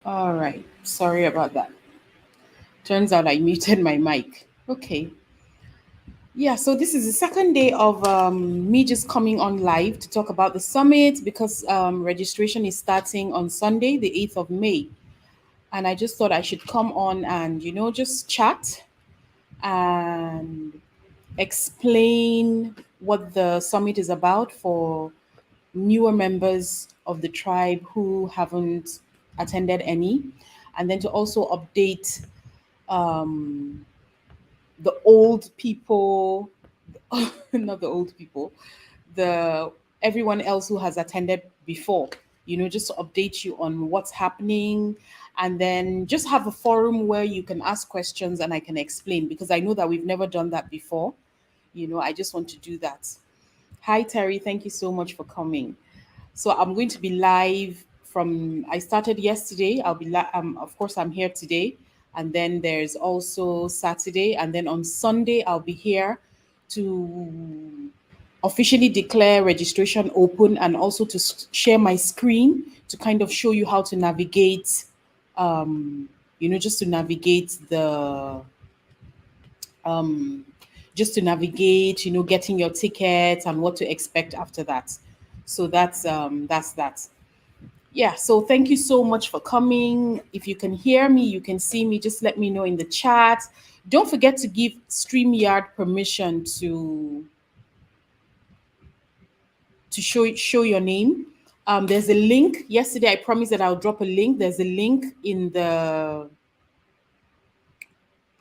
All right. Sorry about that. Turns out I muted my mic. Okay. Yeah, so this is the second day of me just coming on live to talk about the summit because registration is starting on Sunday, the 8th of May. And I just thought I should come on and, just chat and explain what the summit is about for newer members of the tribe who haven't attended any, and then to also update the old people, not the old people, the everyone else who has attended before, just to update you on what's happening, and then just have a forum where you can ask questions and I can explain because I know that we've never done that before. I just want to do that. Hi Terry, thank you so much for coming. So I'm going to be live from. I started yesterday. Of course, I'm here today, and then there's also Saturday, and then on Sunday I'll be here to officially declare registration open, and also to share my screen to kind of show you how to navigate. Just to navigate the just to navigate, getting your tickets and what to expect after that. So that's that. Yeah, so thank you so much for coming. If you can hear me, you can see me, just let me know in the chat. Don't forget to give StreamYard permission to show your name. There's a link. Yesterday I promised that I'll drop a link. There's a link in the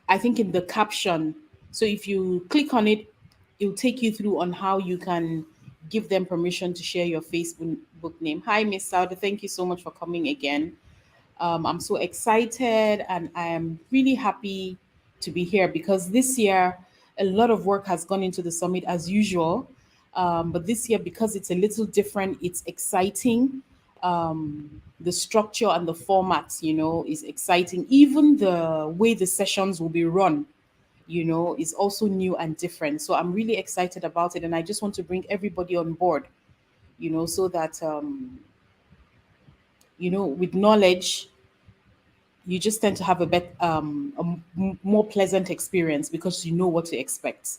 I think in the caption. So if you click on it, it'll take you through on how you can give them permission to share your Facebook book name. Hi, Miss Sauda. Thank you so much for coming again. I'm so excited and I am really happy to be here because this year a lot of work has gone into the summit as usual. But this year, because it's a little different, it's exciting. The structure and the format, is exciting. Even the way the sessions will be run, is also new and different. So I'm really excited about it. And I just want to bring everybody on board, so that, with knowledge, you just tend to have more pleasant experience because you know what to expect.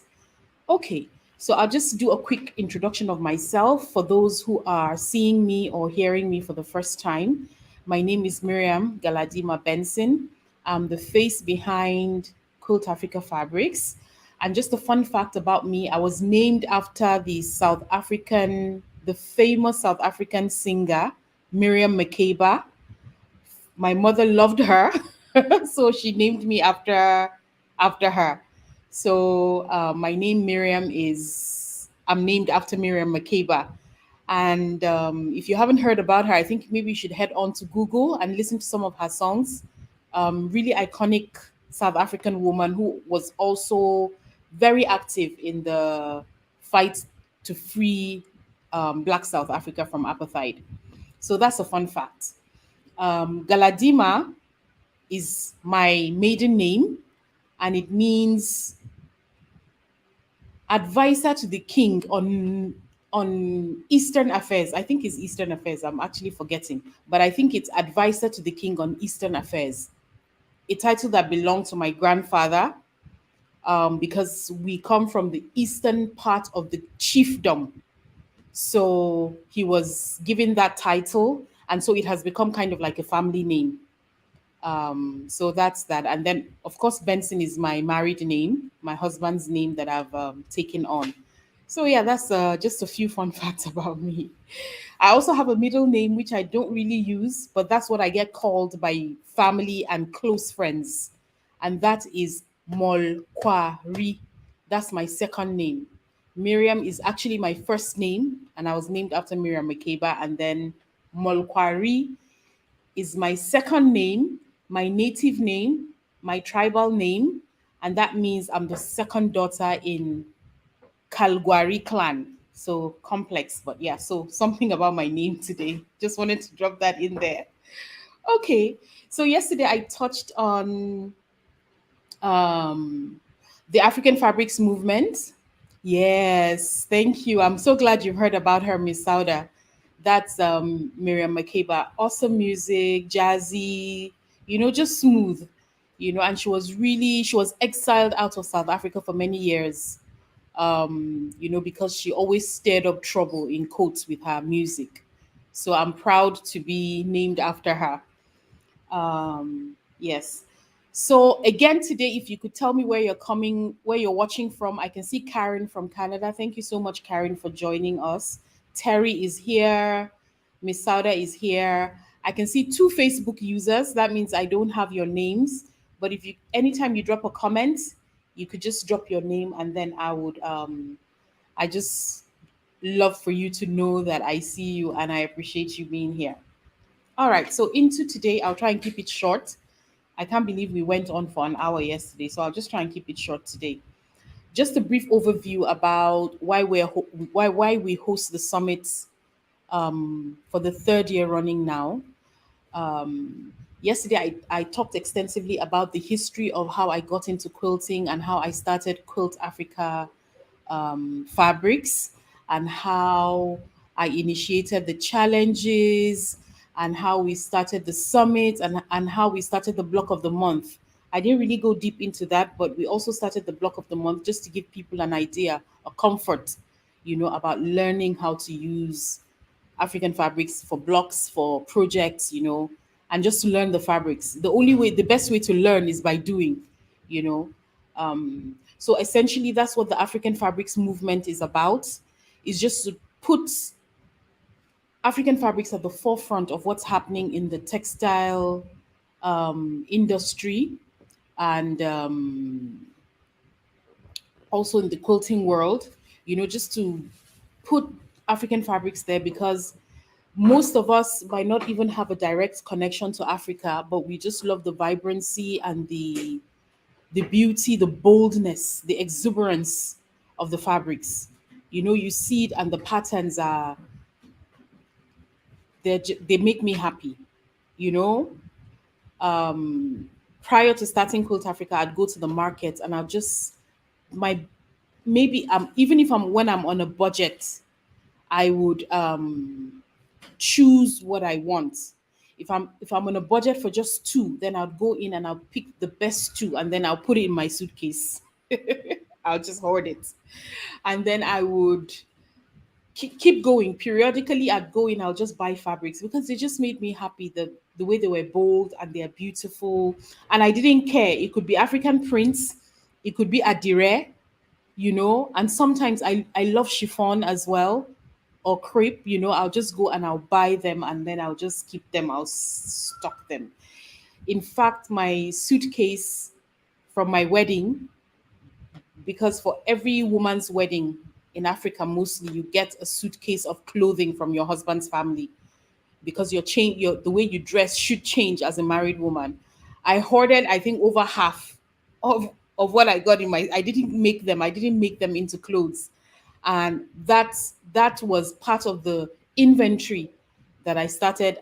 Okay, so I'll just do a quick introduction of myself for those who are seeing me or hearing me for the first time. My name is Miriam Galadima Benson. I'm the face behind Quilt Africa Fabrics. And just a fun fact about me, I was named after the famous South African singer, Miriam Makeba. My mother loved her, so she named me after her. So my name Miriam is I'm named after Miriam Makeba. And if you haven't heard about her, I think maybe you should head on to Google and listen to some of her songs. Really iconic South African woman who was also very active in the fight to free Black South Africa from apartheid. So that's a fun fact. Galadima is my maiden name, and it means advisor to the king on Eastern affairs. I think it's Eastern affairs. I'm actually forgetting, but I think it's advisor to the king on Eastern affairs. A title that belonged to my grandfather, because we come from the eastern part of the chiefdom. So he was given that title, and so it has become kind of like a family name. So that's that. And then, of course, Benson is my married name, my husband's name that I've taken on. So, yeah, that's just a few fun facts about me. I also have a middle name, which I don't really use, but that's what I get called by family and close friends. And that is Molkwari. That's my second name. Miriam is actually my first name, and I was named after Miriam Makeba. And then Molkwari is my second name, my native name, my tribal name, and that means I'm the second daughter in Kalgwari clan. So complex, but yeah, so something about my name today. Just wanted to drop that in there. Okay, so yesterday I touched on um, the African Fabrics movement. Yes, thank you. I'm so glad you've heard about her, Miss Sauda. That's Miriam Makeba. Awesome music, jazzy, just smooth. And she was exiled out of South Africa for many years. Because she always stirred up trouble in quotes with her music. So I'm proud to be named after her. Yes. So again today, if you could tell me where you're watching from. I can see Karen from Canada. Thank you so much, Karen, for joining us. Terry is here. Miss Sauda is here. I can see two Facebook users. That means I don't have your names. But if you anytime you drop a comment, you could just drop your name and then I just love for you to know that I see you and I appreciate you being here. All right, so into today, I'll try and keep it short. I can't believe we went on for an hour yesterday, so I'll just try and keep it short today. Just a brief overview about why we host the summit for the third year running now. Yesterday, I talked extensively about the history of how I got into quilting and how I started Quilt Africa fabrics, and how I initiated the challenges, and how we started the summit, and how we started the block of the month. I didn't really go deep into that, but we also started the block of the month just to give people an idea, a comfort, about learning how to use African fabrics for blocks, for projects, and just to learn the fabrics. The best way to learn is by doing, you know. So essentially, that's what the African fabrics movement is about. Is just to put African fabrics at the forefront of what's happening in the textile industry, and also in the quilting world. Just to put African fabrics there, because most of us might not even have a direct connection to Africa, but we just love the vibrancy and the beauty, the boldness, the exuberance of the fabrics. You see it, and the patterns are they make me happy. You know, Prior to starting Quilt Africa, I'd go to the market and I'll just my maybe even if I'm when I'm on a budget, I would choose what I want. If I'm on a budget for just two, then I'll go in and I'll pick the best two and then I'll put it in my suitcase. I'll just hoard it. And then I would keep going. Periodically I'd go in, I'll just buy fabrics because they just made me happy. The way they were bold and they're beautiful. And I didn't care. It could be African prints, it could be Adire, and sometimes I love chiffon as well, or crepe. I'll just go and I'll buy them and then I'll just keep them, I'll stock them. In fact, my suitcase from my wedding, because for every woman's wedding in Africa, mostly you get a suitcase of clothing from your husband's family, because the way you dress should change as a married woman. I hoarded, I think, over half of what I got in my. I didn't make them into clothes, and that was part of the inventory that I started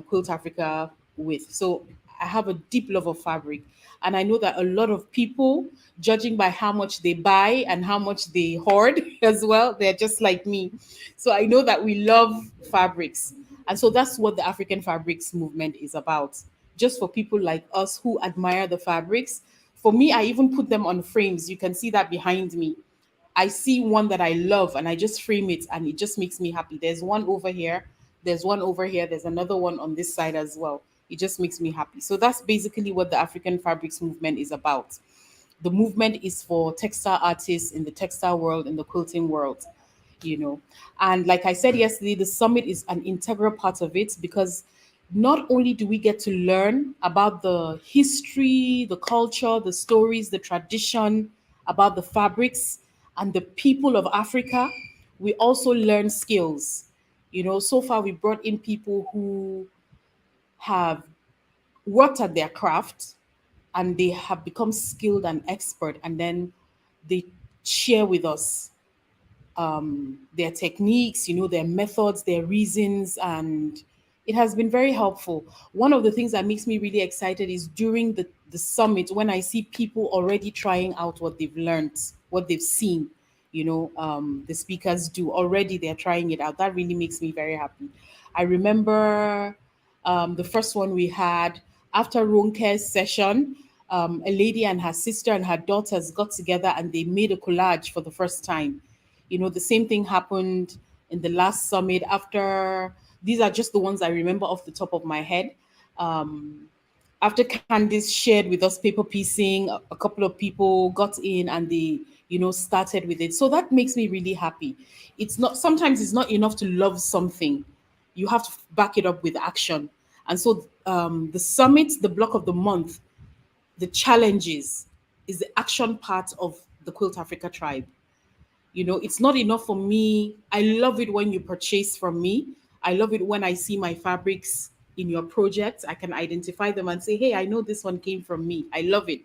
Quilt Africa with. So I have a deep love of fabric, and I know that a lot of people, judging by how much they buy and how much they hoard as well, they're just like me. So I know that we love fabrics, and so that's what the African fabrics movement is about. Just for people like us who admire the fabrics. For me, I even put them on frames. You can see that behind me. I see one that I love and I just frame it and it just makes me happy. There's one over here, there's one over here, there's another one on this side as well. It just makes me happy. So that's basically what the African fabrics movement is about. The movement is for textile artists in the textile world, in the quilting world, you know. And like I said yesterday, the summit is an integral part of it, because not only do we get to learn about the history, the culture, the stories, the tradition, about the fabrics and the people of Africa, we also learn skills. So far we brought in people who have worked at their craft and they have become skilled and expert, and then they share with us their techniques, their methods, their reasons, and it has been very helpful. One of the things that makes me really excited is during the summit when I see people already trying out what they've learned, what they've seen. the speakers do already. They're trying it out. That really makes me very happy. I remember the first one we had after Ronke's session. A lady and her sister and her daughters got together and they made a collage for the first time. The same thing happened in the last summit. After these are just the ones I remember off the top of my head. Um, After Candice shared with us paper piecing, a couple of people got in and they, started with it. So that makes me really happy. Sometimes it's not enough to love something. You have to back it up with action. And so the summit, the block of the month, the challenges is the action part of the Quilt Africa tribe. It's not enough for me. I love it when you purchase from me. I love it when I see my fabrics in your project. I can identify them and say, hey, I know this one came from me. I love it.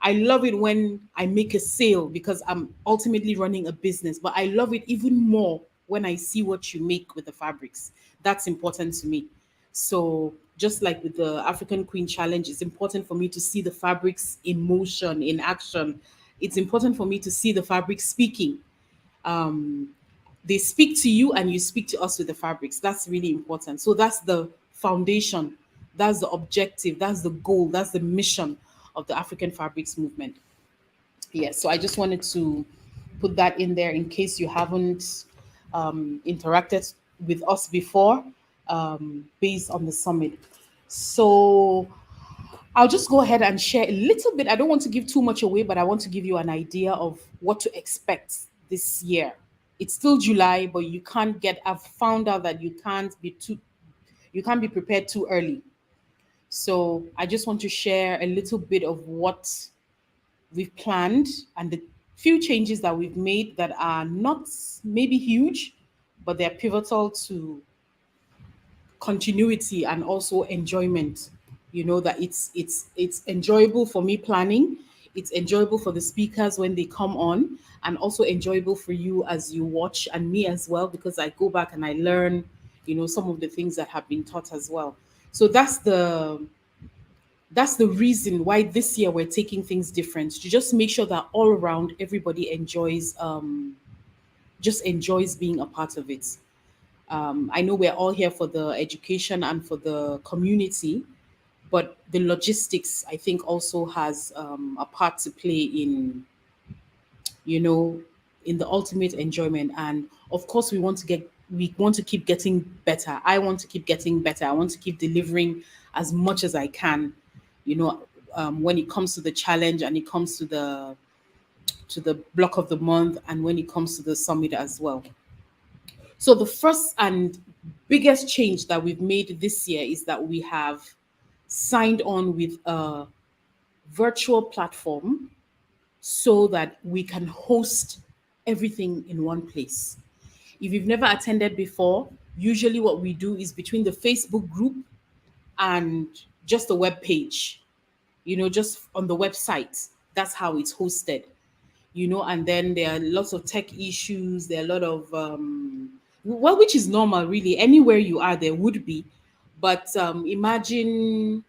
I love it when I make a sale because I'm ultimately running a business, but I love it even more when I see what you make with the fabrics. That's important to me. So, just like with the African Queen Challenge, it's important for me to see the fabrics in motion, in action. It's important for me to see the fabrics speaking. Um, they speak to you and you speak to us with the fabrics. That's really important. So that's the foundation, that's the objective, that's the goal, that's the mission of the African fabrics movement. Yes, so I just wanted to put that in there in case you haven't interacted with us before, based on the summit. So I'll just go ahead and share a little bit. I don't want to give too much away, but I want to give you an idea of what to expect this year. It's still July, but I've found out that you can't be prepared too early. So I just want to share a little bit of what we've planned and the few changes that we've made that are not maybe huge, but they're pivotal to continuity and also enjoyment. That it's enjoyable for me planning, it's enjoyable for the speakers when they come on, and also enjoyable for you as you watch, and me as well, because I go back and I learn some of the things that have been taught as well. So that's the reason why this year we're taking things different, to just make sure that all around everybody enjoys being a part of it. I know we're all here for the education and for the community, but the logistics, I think, also has a part to play you know, in the ultimate enjoyment. And of course, we want to keep getting better. I want to keep getting better. I want to keep delivering as much as I can. When it comes to the challenge and it comes to the block of the month, and when it comes to the summit as well. So the first and biggest change that we've made this year is that we have signed on with a virtual platform so that we can host everything in one place. If you've never attended before, usually what we do is between the Facebook group and just the web page, just on the website. That's how it's hosted. And then there are lots of tech issues. There are a lot of, well, which is normal, really. Anywhere you are, there would be. But imagine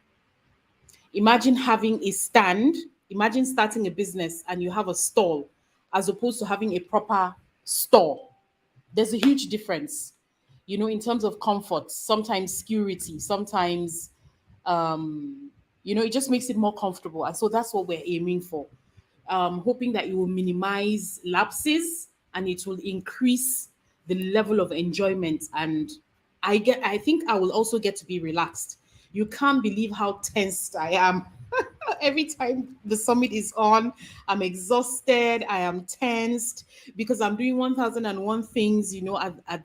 having a stand. Imagine starting a business and you have a stall, as opposed to having a proper store. There's a huge difference, in terms of comfort, sometimes security, sometimes, it just makes it more comfortable. And so that's what we're aiming for. Hoping that it will minimize lapses and it will increase the level of enjoyment. And I think I will also get to be relaxed. You can't believe how tensed I am. Every time the summit is on, I'm exhausted, I am tensed because I'm doing 1001 things, at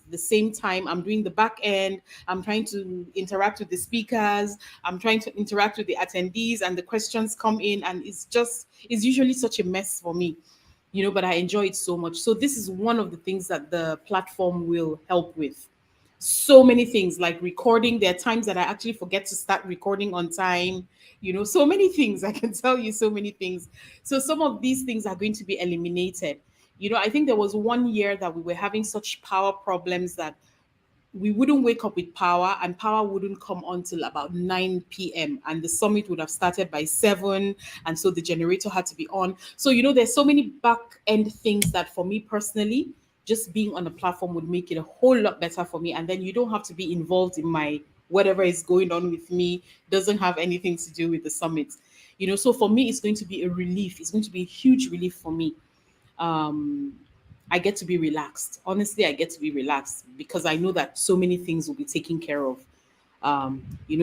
the same time. I'm doing the back end, I'm trying to interact with the speakers, I'm trying to interact with the attendees, and the questions come in, and it's usually such a mess for me. But I enjoy it so much. So this is one of the things that the platform will help with. So many things like recording. There are times that I actually forget to start recording on time. So many things. I can tell you so many things. So some of these things are going to be eliminated. I think there was one year that we were having such power problems that we wouldn't wake up with power, and power wouldn't come until about 9 p.m. and the summit would have started by 7, and so the generator had to be on. So there's so many back end things that for me personally, just being on a platform would make it a whole lot better for me, and then you don't have to be involved in my whatever is going on with me. Doesn't have anything to do with the summit. So for me it's going to be a relief. It's going to be a huge relief for me. um I get to be relaxed. Honestly, I get to be relaxed because I know that so many things will be taken care of.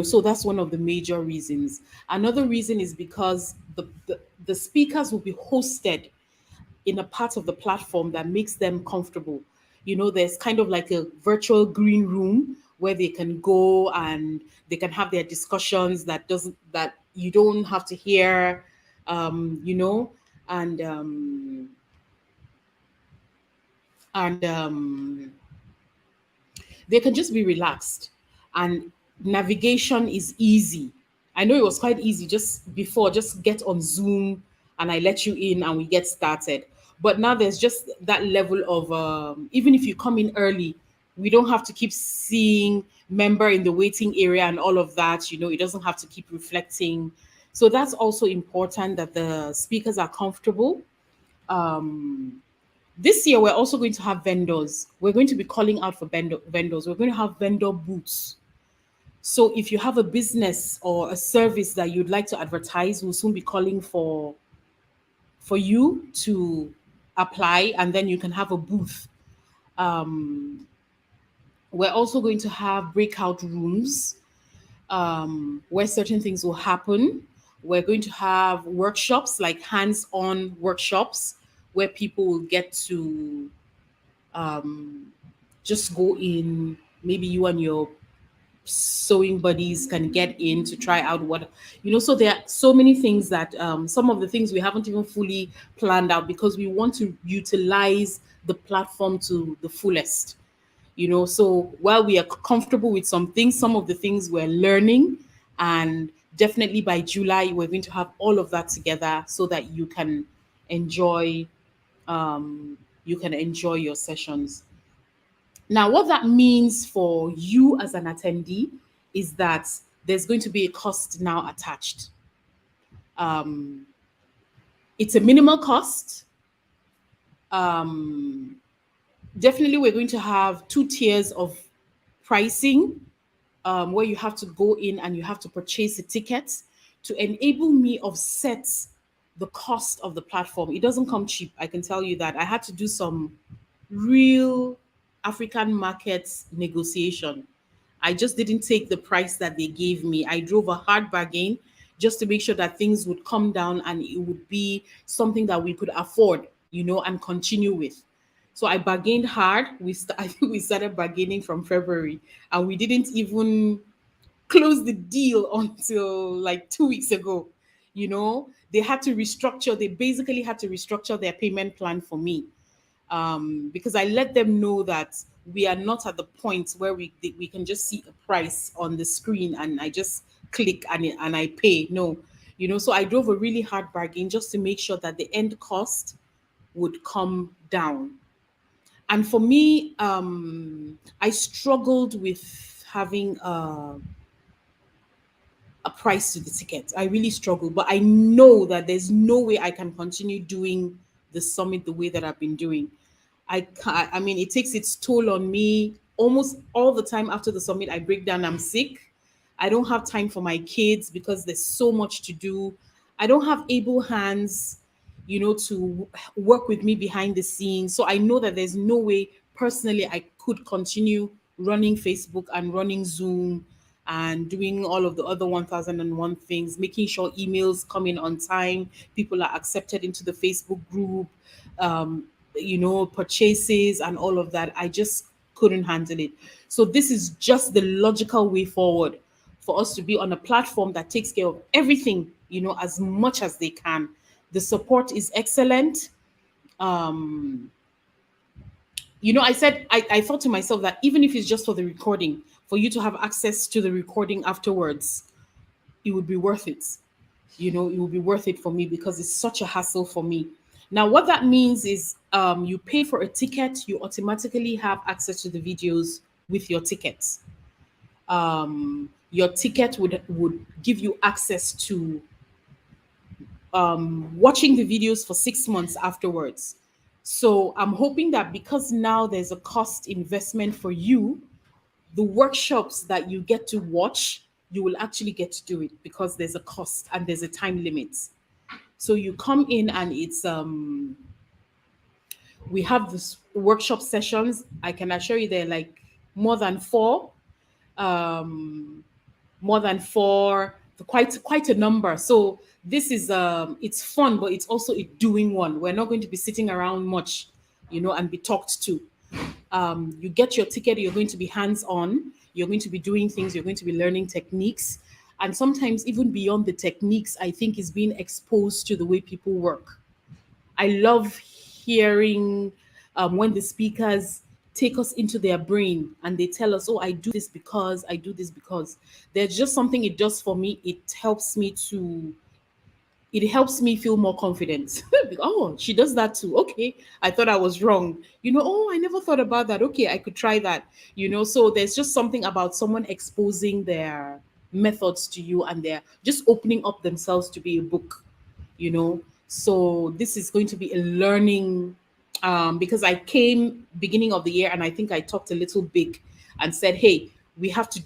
So that's one of the major reasons. Another reason is because the speakers will be hosted in a part of the platform that makes them comfortable. There's kind of like a virtual green room where they can go and they can have their discussions that you don't have to hear, and and they can just be relaxed, and navigation is easy. I know it was quite easy just before, just get on Zoom and I let you in and we get started. But now there's just that level of, even if you come in early, we don't have to keep seeing member in the waiting area and all of that. It doesn't have to keep reflecting. So that's also important, that the speakers are comfortable. This year, we're also going to have vendors. We're going to be calling out for vendors. We're going to have vendor booths. So if you have a business or a service that you'd like to advertise, we'll soon be calling for you to apply, and then you can have a booth. We're also going to have breakout rooms, where certain things will happen. We're going to have workshops, like hands-on workshops, where people will get to just go in. Maybe you and your sewing buddies can get in to try out so there are so many things that, some of the things we haven't even fully planned out because we want to utilize the platform to the fullest. So while we are comfortable with some things, some of the things we're learning, and definitely by July we're going to have all of that together so that enjoy you can enjoy your sessions. Now, what that means for you as an attendee is that there's going to be a cost now attached. It's a minimal cost. Definitely, we're going to have two tiers of pricing, where you have to go in and you have to purchase a ticket to enable me offset the cost of the platform. It doesn't come cheap. I can tell you that. I had to do some real African markets negotiation. I just didn't take the price that they gave me. I drove a hard bargain just to make sure that things would come down and it would be something that we could afford, and continue with. So I bargained hard. I think we started bargaining from February, and we didn't even close the deal until like 2 weeks ago. They had to restructure. They basically had to restructure their payment plan for me, because I let them know that we are not at the point where we can just see a price on the screen and I just click and I pay. No, so I drove a really hard bargain just to make sure that the end cost would come down. And for me, I struggled with having a price to the ticket. I really struggled, but I know that there's no way I can continue doing the summit the way that I've been doing. I can't, I mean, it takes its toll on me almost all the time. After the summit, I break down, I'm sick. I don't have time for my kids because there's so much to do. I don't have able hands, to work with me behind the scenes. So I know that there's no way personally I could continue running Facebook and running Zoom and doing all of the other 1001 things, making sure emails come in on time, people are accepted into the Facebook group, purchases and all of that. I just couldn't handle it. So this is just the logical way forward for us to be on a platform that takes care of everything, as much as they can. The support is excellent. I thought to myself that even if it's just for the recording, for you to have access to the recording afterwards, it would be worth it. It will be worth it for me because it's such a hassle for me. Now, what that means is, you pay for a ticket, you automatically have access to the videos with your tickets. Your ticket would give you access to watching the videos for 6 months afterwards. So I'm hoping that because now there's a cost investment for you, the workshops that you get to watch, you will actually get to do it because there's a cost and there's a time limit. So you come in and it's we have this workshop sessions. I can assure you they're like more than four, um, more than four, quite a number. So this is it's fun, but it's also a doing one. We're not going to be sitting around much, and be talked to. You get your ticket, you're going to be hands on, you're going to be doing things, you're going to be learning techniques. And sometimes, even beyond the techniques, I think is being exposed to the way people work. I love hearing when the speakers take us into their brain and they tell us, oh, I do this because there's just something it does for me. It helps me feel more confident. Oh, she does that too. Okay, I thought I was wrong. Oh, I never thought about that. Okay, I could try that. So there's just something about someone exposing their methods to you and they're just opening up themselves to be a book. So this is going to be a learning, because I came beginning of the year and I think I talked a little big and said, hey, we have to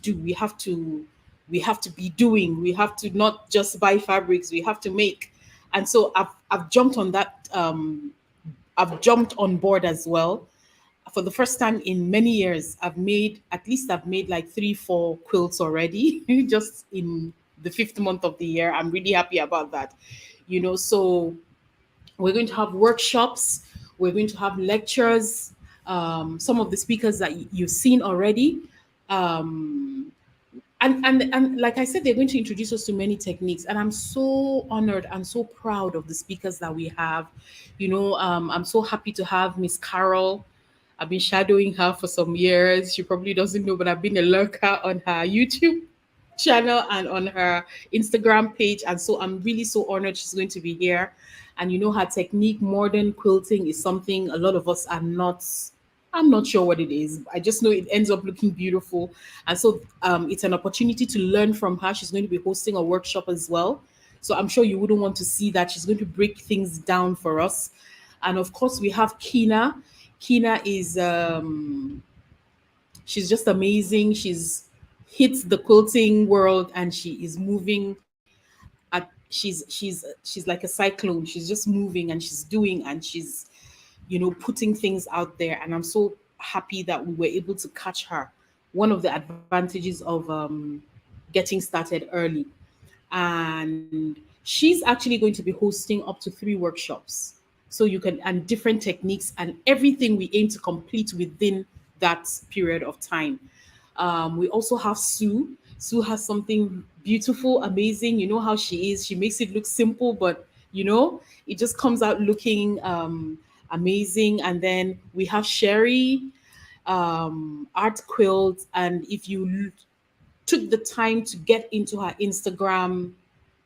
be doing, we have to not just buy fabrics, we have to make. And so I've jumped on that, I've jumped on board as well. For the first time in many years, I've made like 3 4 quilts already just in the fifth month of the year. I'm really happy about that. So we're going to have workshops, we're going to have lectures, some of the speakers that you've seen already. Um, and like I said, they're going to introduce us to many techniques, and I'm so honored and so proud of the speakers that we have. I'm so happy to have Miss Carol. I've been shadowing her for some years. She probably doesn't know, but I've been a lurker on her YouTube channel and on her Instagram page. And so I'm really so honored she's going to be here. And her technique, modern quilting, is something a lot of us are not. I'm not sure what it is. I just know it ends up looking beautiful. And so it's an opportunity to learn from her. She's going to be hosting a workshop as well. So I'm sure you wouldn't want to see that. She's going to break things down for us. And of course, we have Kina. Kina is she's just amazing. She's hit the quilting world and she is moving at she's like a cyclone. She's just moving and she's doing and she's putting things out there. And I'm so happy that we were able to catch her. One of the advantages of getting started early. And she's actually going to be hosting up to 3 workshops. So you can, and different techniques and everything we aim to complete within that period of time. We also have Sue. Sue has something beautiful, amazing. You know how she is. She makes it look simple, but it just comes out looking amazing. And then we have Sherry, art quilt. And if you took the time to get into her Instagram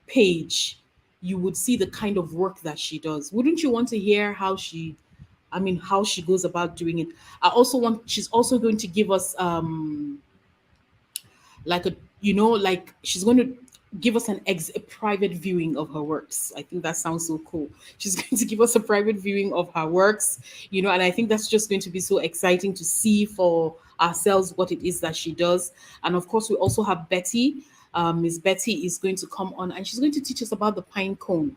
page, you would see the kind of work that she does. Wouldn't you want to hear how she goes about doing it? She's also going to give us like she's going to give us a private viewing of her works. I think that sounds so cool. She's going to give us a private viewing of her works, and I think that's just going to be so exciting to see for ourselves what it is that she does. And of course, we also have Betty. Miss Betty is going to come on and she's going to teach us about the pine cone.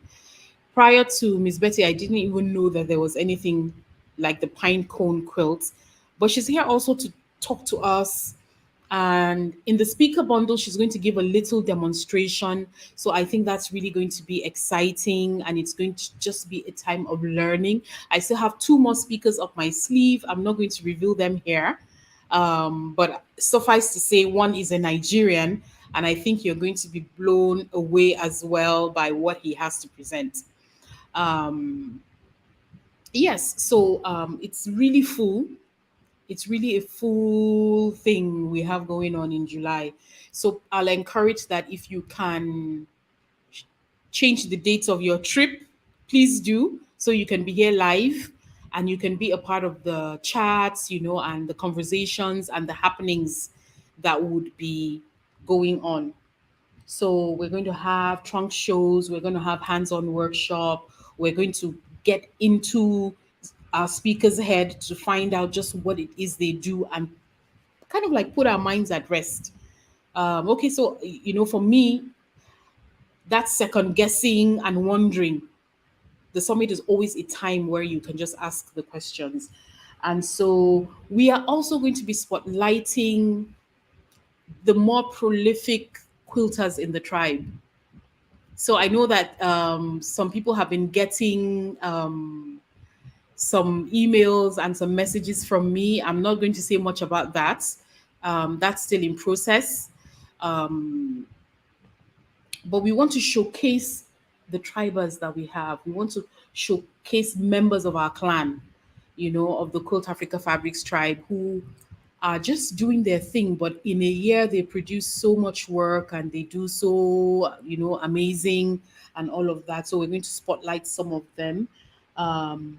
Prior to Miss Betty, I didn't even know that there was anything like the pine cone quilt. But she's here also to talk to us. And in the speaker bundle, she's going to give a little demonstration. So I think that's really going to be exciting and it's going to just be a time of learning. I still have 2 more speakers up my sleeve. I'm not going to reveal them here. But suffice to say, one is a Nigerian, and I think you're going to be blown away as well by what he has to present. Um, yes, so it's really full. It's really a full thing we have going on in July. So I'll encourage that if you can change the dates of your trip, please do so you can be here live. and you can be a part of the chats, and the conversations and the happenings that would be going on. So we're going to have trunk shows, we're going to have hands-on workshop, we're going to get into our speaker's head to find out just what it is they do and kind of like put our minds at rest. Okay, so for me, that's second guessing and wondering. The summit is always a time where you can just ask the questions. And so we are also going to be spotlighting the more prolific quilters in the tribe. So I know that some people have been getting some emails and some messages from me. I'm not going to say much about that. That's still in process. Um, but we want to showcase the tribers that we have. We want to showcase members of our clan, of the Quilt Africa Fabrics tribe who are just doing their thing, but in a year they produce so much work and they do so, amazing and all of that. So we're going to spotlight some of them. Um,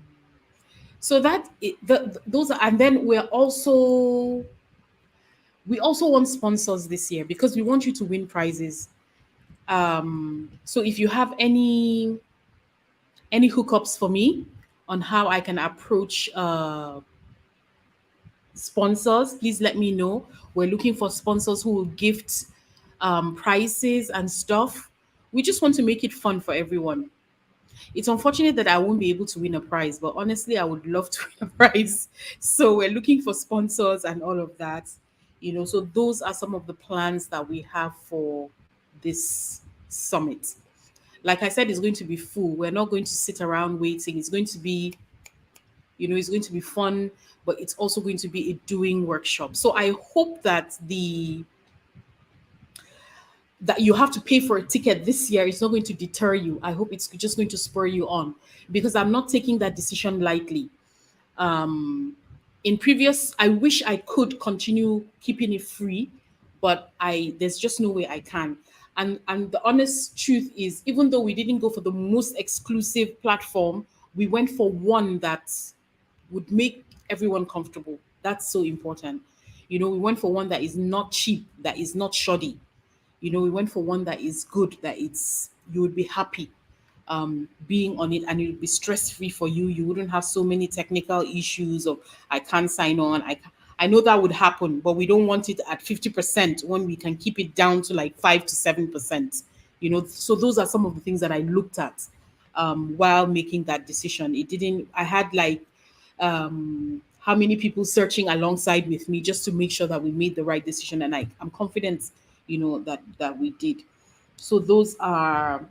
so those are, and then we also want sponsors this year because we want you to win prizes. So if you have any hookups for me on how I can approach sponsors, please let me know. We're looking for sponsors who will gift prizes and stuff. We just want to make it fun for everyone. It's unfortunate that I won't be able to win a prize, but honestly, I would love to win a prize. So we're looking for sponsors and all of that. So those are some of the plans that we have for this summit. Like I said, it's going to be full. We're not going to sit around waiting. It's going to be fun, but it's also going to be a doing workshop. So I hope that you have to pay for a ticket this year is not going to deter you. I hope it's just going to spur you on, because I'm not taking that decision lightly. In previous, I wish I could continue keeping it free, but I there's just no way I can. And the honest truth is, even though we didn't go for the most exclusive platform, we went for one that would make everyone comfortable. That's so important. We went for one that is not cheap, that is not shoddy. We went for one that is good, that it's you would be happy being on it, and it would be stress free for you. You wouldn't have so many technical issues of I can't sign on. I know that would happen, but we don't want it at 50% when we can keep it down to like 5 to 7%. So those are some of the things that I looked at while making that decision. It didn't. I had like how many people searching alongside with me just to make sure that we made the right decision, and I'm confident, that we did. So those are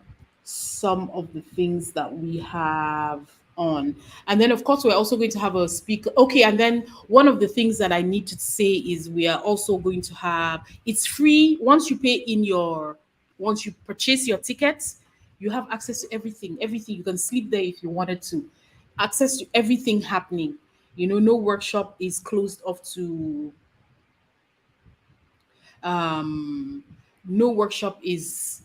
some of the things that we have on. And then of course we're also going to have a speaker. Okay, and then one of the things that I need to say is we are also going to have, it's free once you purchase your tickets, you have access to everything. You can sleep there if you wanted to. Access to everything happening. No workshop is closed off to um no workshop is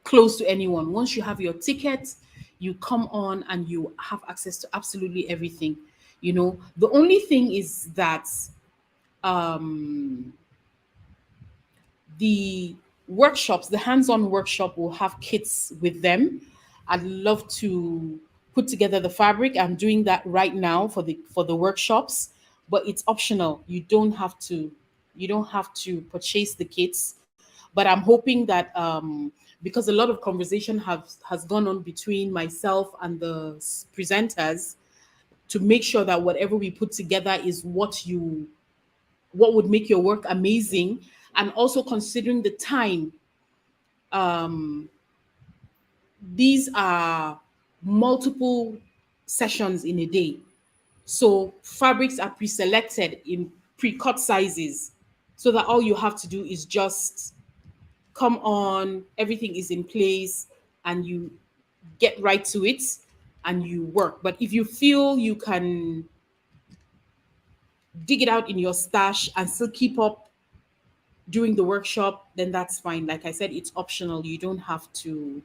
close to anyone. Once you have your ticket, you come on and you have access to absolutely everything. The only thing is that um the the hands-on workshop will have kits with them. I'd love to put together the fabric. I'm doing that right now for the workshops, but it's optional. You don't have to purchase the kits. But I'm hoping that because a lot of conversation has gone on between myself and the presenters, to make sure that whatever we put together is what would make your work amazing, and also considering the time. um these are multiple sessions in a day, so fabrics are pre-selected in pre-cut sizes, so that all you have to do is just come on, everything is in place, and you get right to it and you work. But if you feel you can dig it out in your stash and still keep up during the workshop, then that's fine. Like I said, it's optional. You don't have to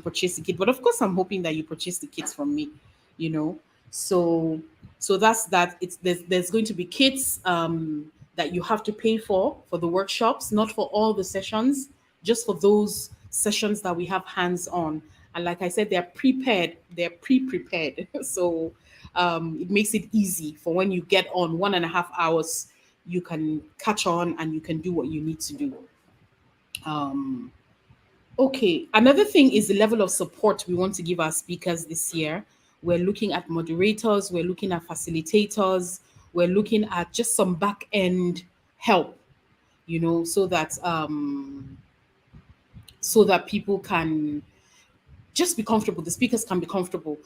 purchase the kit. But of course, I'm hoping that you purchase the kits from me, you know. So that's that. It's there's going to be kits that you have to pay for the workshops, not for all the sessions, just for those sessions that we have hands on. And like I said, they're prepared, they're pre-prepared. So it makes it easy for when you get on 1.5 hours, you can catch on and you can do what you need to do. Um, Okay, another thing is the level of support we want to give our speakers this year. We're looking at moderators, we're looking at facilitators, we're looking at just some back end help, so that people can just be comfortable. The speakers can be comfortable.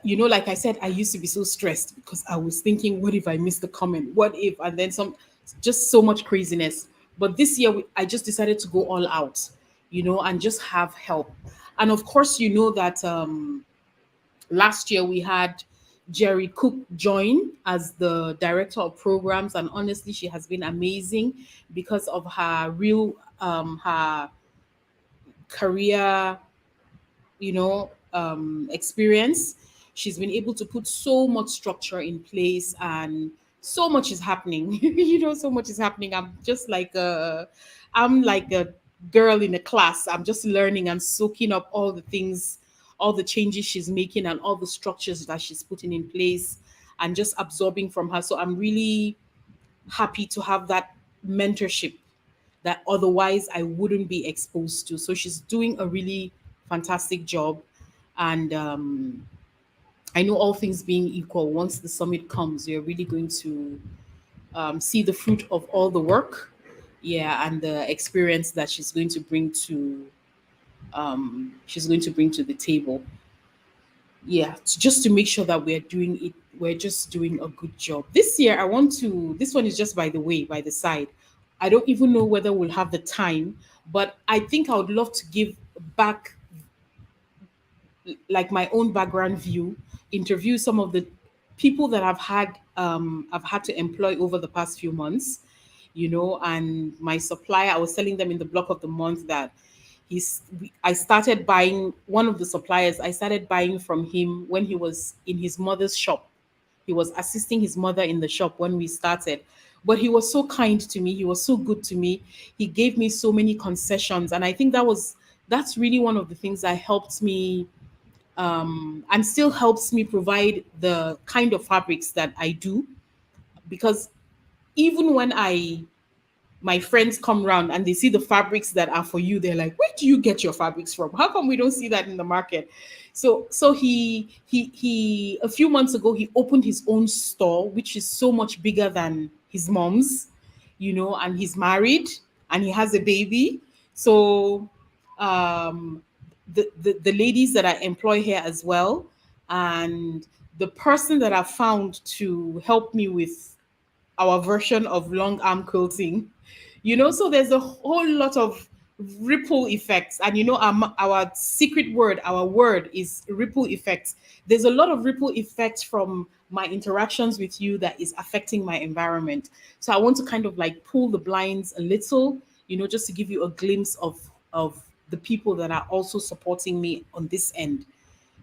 Like I said, I used to be so stressed because I was thinking, what if I miss the comment? What if? And then some, just so much craziness. But this year, I just decided to go all out, and just have help. And of course, you know that last year we had Jerry Cook join as the director of programs, and honestly, she has been amazing because of her real her career experience. She's been able to put so much structure in place, and so much is happening. So much is happening. I'm like a girl in a class. I'm just learning and soaking up all the things, all the changes she's making, and all the structures that she's putting in place, and just absorbing from her. So I'm really happy to have that mentorship that otherwise I wouldn't be exposed to. So she's doing a really fantastic job. And I know, all things being equal, once the summit comes, you're really going to see the fruit of all the work. Yeah, and the experience that she's going to bring to the table. Yeah, just to make sure that we're just doing a good job this year. This one is just by the way, by the side. I don't even know whether we'll have the time, but I think I would love to give back, like, my own background view, interview some of the people that I've had to employ over the past few months, and my supplier. I was telling them in the block of the month that I started buying one of the suppliers. I started buying from him when he was in his mother's shop. He was assisting his mother in the shop when we started. But he was so kind to me. He was so good to me. He gave me so many concessions. And I think that's really one of the things that helped me, and still helps me provide the kind of fabrics that I do. Because even when my friends come around and they see the fabrics that are for you, they're like, where do you get your fabrics from? How come we don't see that in the market? So he a few months ago, he opened his own store, which is so much bigger than his mom's, and he's married and he has a baby. So um the ladies that I employ here as well, and the person that I found to help me with our version of long arm quilting. So there's a whole lot of ripple effects. And our secret word, our word is ripple effects. There's a lot of ripple effects from my interactions with you that is affecting my environment. So I want to kind of like pull the blinds a little, just to give you a glimpse of the people that are also supporting me on this end,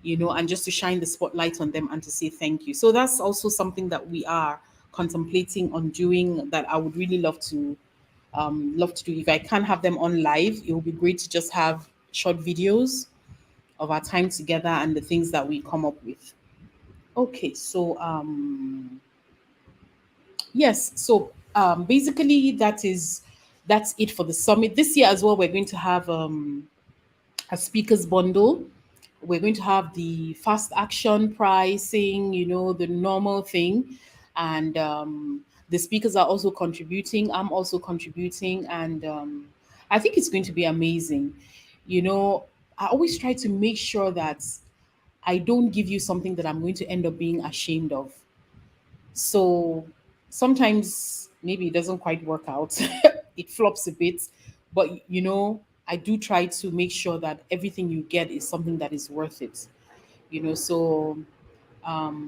and just to shine the spotlight on them and to say thank you. So that's also something that we are contemplating on doing, that I would really love to do. If I can't have them on live, it would be great to just have short videos of our time together and the things that we come up with. Okay, so yes, so basically that's it for the summit this year as well. We're going to have a speakers bundle. We're going to have the fast action pricing, the normal thing. And the speakers are also contributing. I'm also contributing. And I think it's going to be amazing. I always try to make sure that I don't give you something that I'm going to end up being ashamed of. So sometimes maybe it doesn't quite work out. It flops a bit. But I do try to make sure that everything you get is something that is worth it. So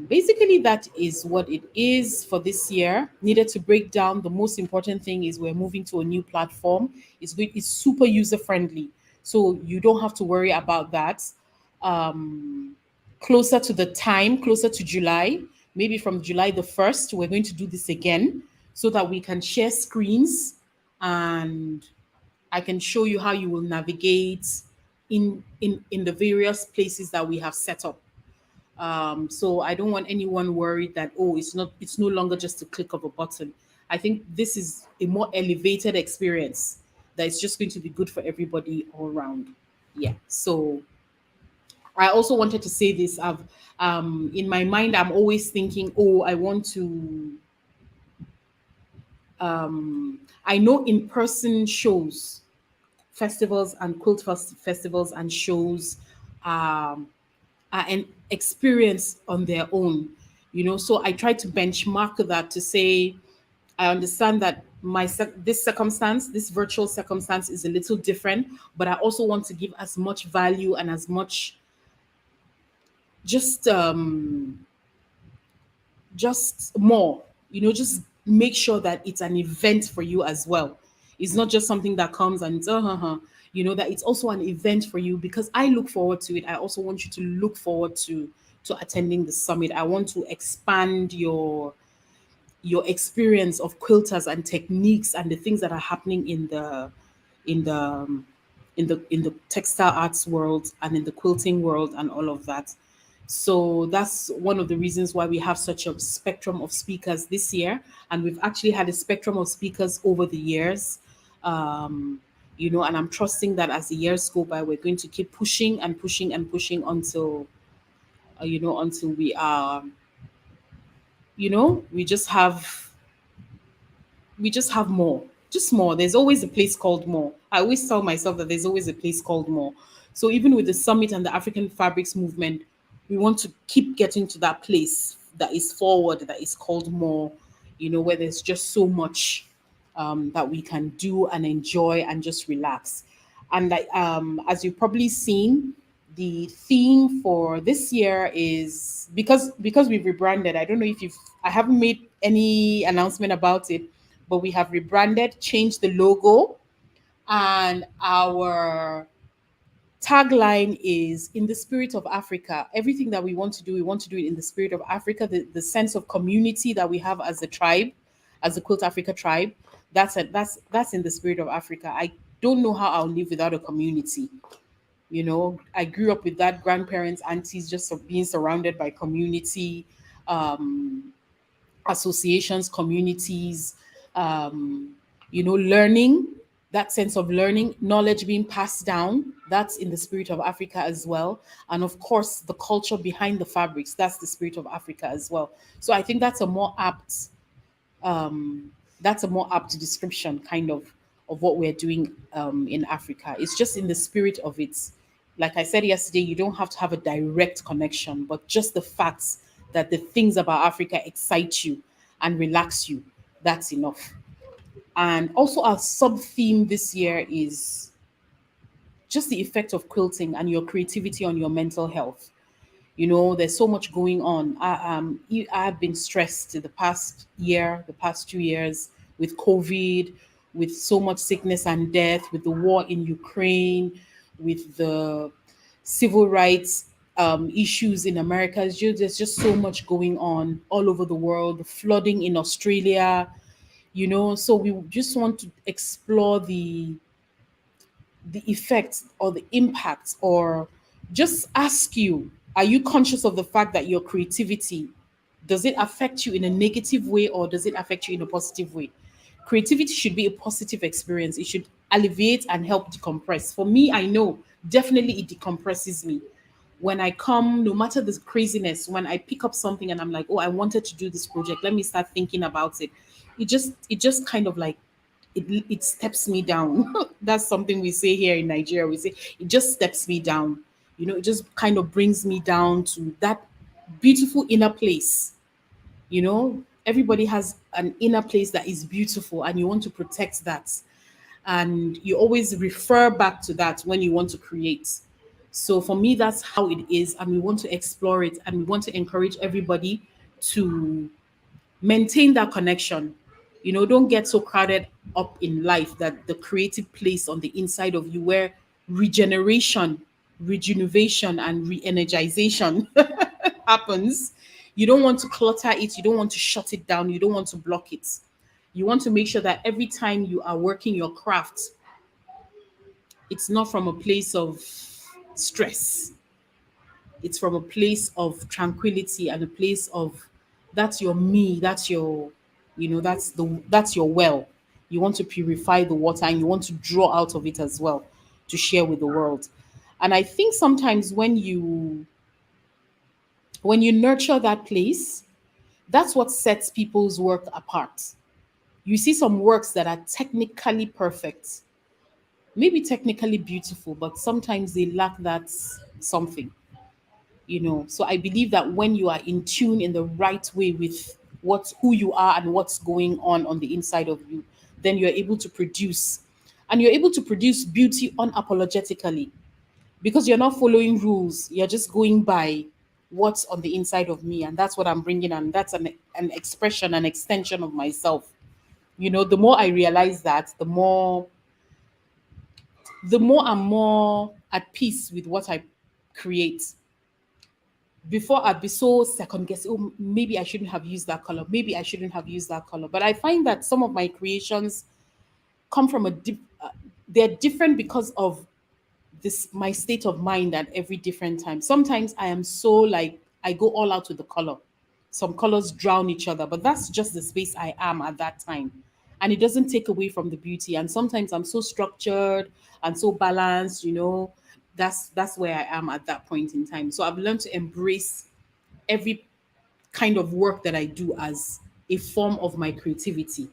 basically that is what it is for this year. Needed to break down. The most important thing is we're moving to a new platform. It's super user friendly. So you don't have to worry about that. Um closer to the time, closer to July, maybe from July the 1st, we're going to do this again so that we can share screens and I can show you how you will navigate in the various places that we have set up. So I don't want anyone worried that, oh, it's no longer just a click of a button. I think this is a more elevated experience that is just going to be good for everybody all around. Yeah. So I also wanted to say this. I've in my mind, I'm always thinking, oh, I want to I know in person shows, festivals and festivals and shows um, are an experience on their own, So I try to benchmark that to say, I understand that this circumstance, this virtual circumstance, is a little different, but I also want to give as much value and as much just just more, just make sure that it's an event for you as well. It's not just something that comes and it's that it's also an event for you, because I look forward to it. I also want you to look forward to attending the summit. I want to expand your experience of quilters and techniques and the things that are happening in the in the textile arts world and in the quilting world and all of that. So that's one of the reasons why we have such a spectrum of speakers this year, and we've actually had a spectrum of speakers over the years. And I'm trusting that as the years go by, we're going to keep pushing and pushing and pushing until until we are we just have more, just more. There's always a place called more. I always tell myself that there's always a place called more. So even with the summit and the African fabrics movement, we want to keep getting to that place that is forward, that is called more, where there's just so much that we can do and enjoy and just relax. And like as you've probably seen, the theme for this year is, because we've rebranded. I don't know if you've I haven't made any announcement about it, but we have rebranded, changed the logo, and our tagline is in the spirit of Africa. Everything that we want to do, we want to do it in the spirit of Africa. The sense of community that we have as a tribe, as a Quilt Africa tribe, that's in the spirit of Africa. I don't know how I'll live without a community. I grew up with that, grandparents, aunties, just being surrounded by community, um, associations, communities, learning, that sense of learning, knowledge being passed down. That's in the spirit of Africa as well. And of course, the culture behind the fabrics, that's the spirit of Africa as well. So I think that's a more apt description, kind of what we're doing in Africa. It's just in the spirit of it. Like I said yesterday, you don't have to have a direct connection, but just the facts that the things about Africa excite you and relax you, that's enough. And also, our sub theme this year is just the effect of quilting and your creativity on your mental health. There's so much going on. I've been stressed the past year, the past 2 years, with COVID, with so much sickness and death, with the war in Ukraine, with the civil rights issues in America. There's just so much going on all over the world, flooding in Australia. So we just want to explore the effects or the impacts, or just ask you, are you conscious of the fact that your creativity, does it affect you in a negative way or does it affect you in a positive way? Creativity should be a positive experience. It should alleviate and help decompress. For me, I know definitely it decompresses me. When I come, no matter the craziness, when I pick up something and I'm like, oh, I wanted to do this project, let me start thinking about it. It just kind of like, it steps me down. That's something we say here in Nigeria. We say it just steps me down. It just kind of brings me down to that beautiful inner place. Everybody has an inner place that is beautiful, and you want to protect that. And you always refer back to that when you want to create. So for me, that's how it is, and we want to explore it, and we want to encourage everybody to maintain that connection. Don't get so crowded up in life that the creative place on the inside of you, where regeneration rejuvenation and re-energization happens. You don't want to clutter it, you don't want to shut it down, you don't want to block it. You want to make sure that every time you are working your craft, it's not from a place of stress. It's from a place of tranquility and a place of that's your me, that's your, that's your well. You want to purify the water and you want to draw out of it as well to share with the world. And I think sometimes when you nurture that place, that's what sets people's work apart. You see some works that are technically perfect, maybe technically beautiful, but sometimes they lack that something. So I believe that when you are in tune in the right way with who you are and what's going on the inside of you, then you're able to produce, and you're able to produce beauty unapologetically, because you're not following rules, you're just going by what's on the inside of me, and that's what I'm bringing, and that's an expression, an extension of myself. The more I realize that, the more I'm more at peace with what I create. Before, I'd be so second guessing. Oh, maybe I shouldn't have used that color. Maybe I shouldn't have used that color. But I find that some of my creations come from they're different because of this my state of mind at every different time. Sometimes I am so like I go all out with the color. Some colors drown each other, but that's just the space I am at that time. And it doesn't take away from the beauty. And sometimes I'm so structured and so balanced. That's where I am at that point in time. So I've learned to embrace every kind of work that I do as a form of my creativity.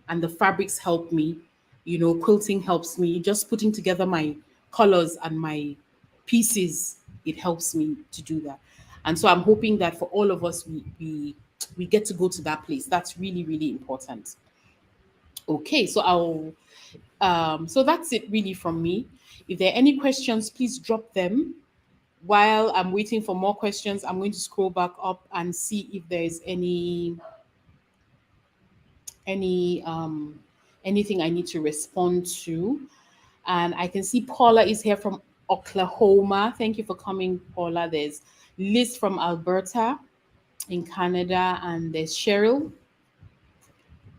And the fabrics help me, quilting helps me, just putting together my colors and my pieces, it helps me to do that. And so I'm hoping that for all of us, we get to go to that place. That's really, really important. Okay, so that's it really from me. If there are any questions, please drop them. While I'm waiting for more questions, I'm going to scroll back up and see if there's any anything I need to respond to. And I can see Paula is here from Oklahoma. Thank you for coming, Paula. There's Liz from Alberta in Canada, and there's Cheryl.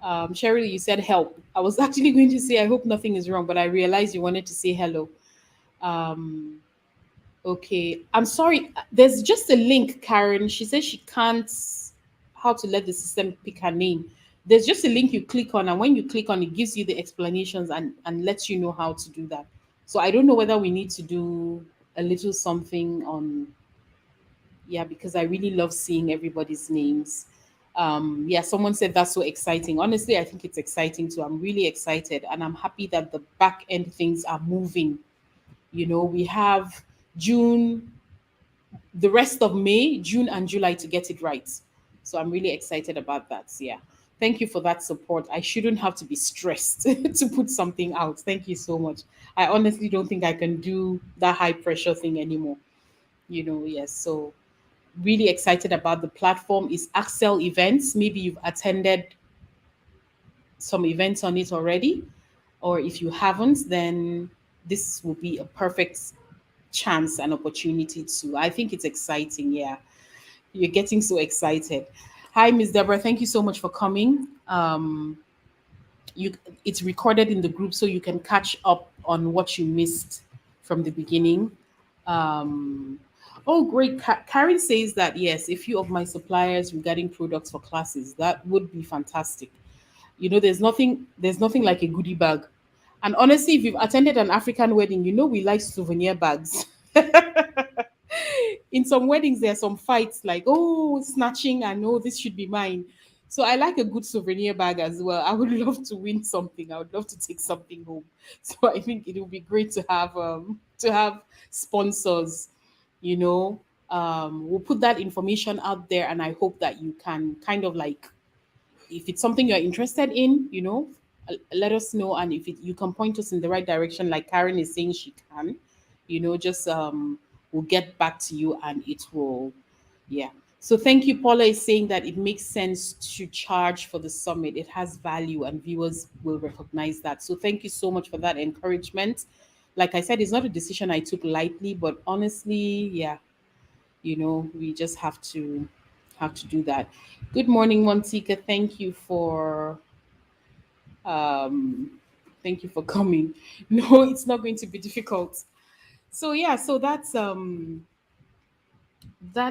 Cheryl, you said help. I was actually going to say I hope nothing is wrong, but I realized you wanted to say hello. Um, Okay, I'm sorry. There's just a link, Karen. She says she can't how to let the system pick her name. There's just a link you click on, and when you click on, it gives you the explanations and lets you know how to do that. So I don't know whether we need to do a little something on, yeah, because I really love seeing everybody's names. Yeah, someone said that's so exciting. Honestly, I think it's exciting too. I'm really excited, and I'm happy that the back end things are moving. We have June, the rest of May, June, and July to get it right. So I'm really excited about that. Yeah. Thank you for that support. I shouldn't have to be stressed to put something out. Thank you so much. I honestly don't think I can do that high pressure thing anymore. Yes. So really excited about the platform is Axel Events. Maybe you've attended some events on it already, or if you haven't, then this will be a perfect chance and opportunity to. I think it's exciting. Yeah, you're getting so excited. Hi, Miss Deborah. Thank you so much for coming. You, it's recorded in the group, so you can catch up on what you missed from the beginning. Um, oh, great. Karen says that yes, a few of my suppliers regarding products for classes. That would be fantastic. There's nothing like a goodie bag. And honestly, if you've attended an African wedding, we like souvenir bags. In some weddings, there are some fights like, oh, snatching, and oh, this should be mine. So I like a good souvenir bag as well. I would love to win something. I would love to take something home. So I think it would be great to have sponsors. We'll put that information out there, and I hope that you can kind of like, if it's something you're interested in, let us know. And if you can point us in the right direction, like Karen is saying she can, just we'll get back to you, and it will, yeah. So thank you. Paula is saying that it makes sense to charge for the summit. It has value, and viewers will recognize that. So thank you so much for that encouragement. Like I said, it's not a decision I took lightly, but honestly, yeah, we just have to do that. Good morning, Montika. Um thank you for coming. No, it's not going to be difficult. So yeah, so that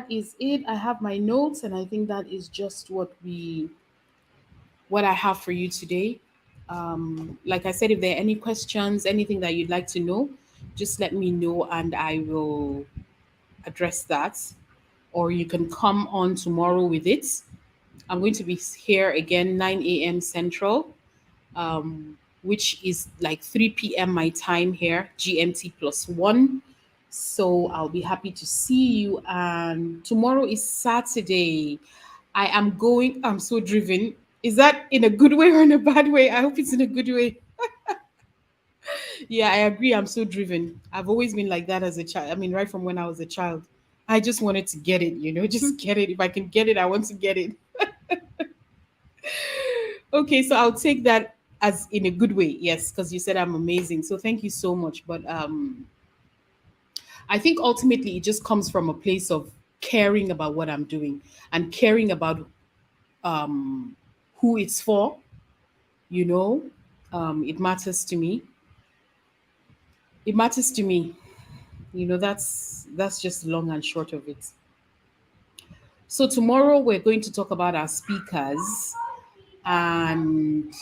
is it. I have my notes, and I think that is just what I have for you today. Like I said, if there are any questions, anything that you'd like to know, just let me know and I will address that. Or you can come on tomorrow with it. I'm going to be here again 9 a.m. Central, which is like 3 p.m. my time here, GMT plus one. So I'll be happy to see you. And tomorrow is Saturday. I'm so driven. Is that in a good way or in a bad way? I hope it's in a good way. Yeah, I agree. I'm so driven. I've always been like that as a child. I mean, right from when I was a child. I just wanted to get it, just get it. If I can get it, I want to get it. Okay, so I'll take that as in a good way. Yes, because you said I'm amazing. So thank you so much. But I think ultimately it just comes from a place of caring about what I'm doing and caring about um who it's for, you know. It matters to me. It matters to me. That's just long and short of it. So tomorrow we're going to talk about our speakers, and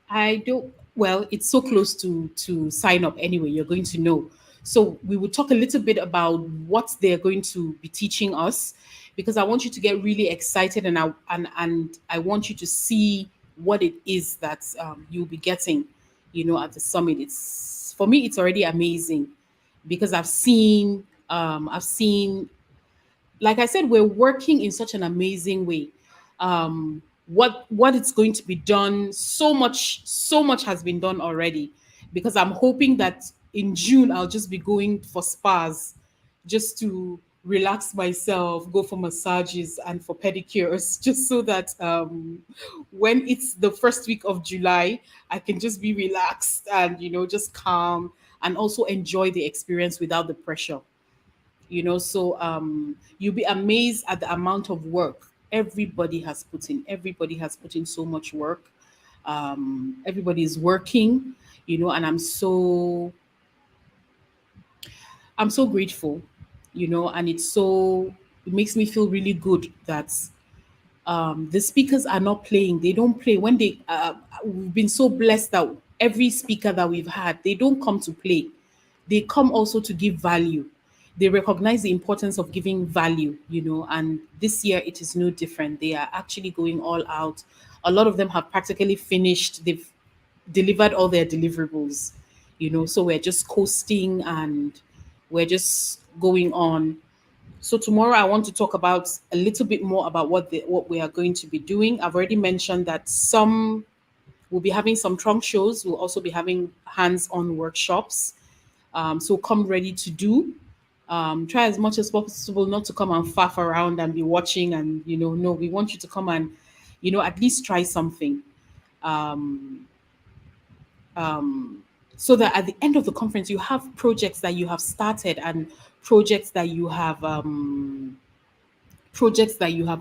I don't. Well, it's so close to sign up anyway. You're going to know. So we will talk a little bit about what they're going to be teaching us, because I want you to get really excited, and I want you to see what it is that you'll be getting, at the summit. It's for me, it's already amazing because I've seen, like I said, we're working in such an amazing way. What it's going to be done, so much has been done already. Because I'm hoping that in June I'll just be going for spas, just to relax myself, go for massages and for pedicures, just so that when it's the first week of July, I can just be relaxed and just calm and also enjoy the experience without the pressure. So you'll be amazed at the amount of work everybody has put in so much work. Everybody is working, and I'm so grateful, and it makes me feel really good that the speakers are not playing. They don't play when we've been so blessed that every speaker that we've had, they don't come to play. They come also to give value. They recognize the importance of giving value, and this year it is no different. They are actually going all out. A lot of them have practically finished. They've delivered all their deliverables, so we're just coasting and we're just going on. So tomorrow I want to talk about a little bit more about what we are going to be doing. I've already mentioned that some will be having some trunk shows. We'll also be having hands-on workshops. So come ready to do. Try as much as possible not to come and faff around and be watching, and no, we want you to come and at least try something. Um, so that at the end of the conference you have projects that you have started, and projects that you have